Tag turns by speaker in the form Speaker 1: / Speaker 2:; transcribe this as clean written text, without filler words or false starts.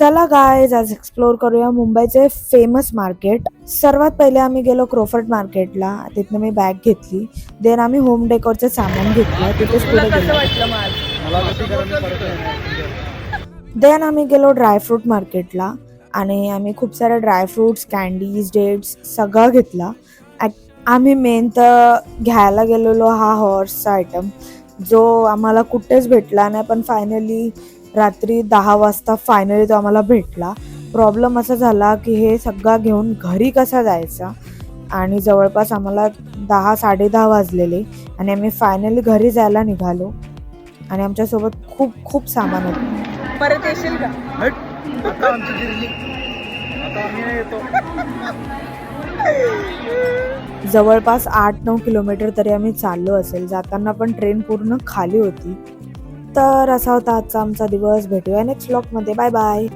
Speaker 1: चला गाईज आज एक्सप्लोर करूया मुंबईचे फेमस मार्केट. सर्वात पहिले आम्ही गेलो क्रोफर्ट मार्केटला. तिथनं मी बॅग घेतली. देन आम्ही होम डेकोरचे सामान घेतलं. तिथेच पुढे गेलो. देन आम्ही गेलो ड्रायफ्रूट मार्केटला आणि आम्ही खूप सारे ड्रायफ्रुट्स, कॅन्डीज, डेट्स सगळं घेतला. आम्ही मेन तर घ्यायला गेलेलो हा हॉर्सचा आयटम, जो आम्हाला कुठेच भेटला नाही, पण फायनली रात्री 10 वाजता फायनली तो आम्हाला भेटला. प्रॉब्लेम असा झाला की हे सगळं घेऊन घरी कसा जायचा, आणि जवळपास आम्हाला 10-10:30 वाजलेले आणि आम्ही फायनली घरी जायला निघालो आणि आमच्यासोबत खूप खूप सामान होतं.
Speaker 2: परत येशील का?
Speaker 1: जवळपास 8-9 किलोमीटर तरी आम्ही चाललो असेल. जाताना पण ट्रेन पूर्ण खाली होती. तर असा होता आजचा आमचा दिवस. भेटूया नेक्स्ट व्लॉगमध्ये. Bye bye.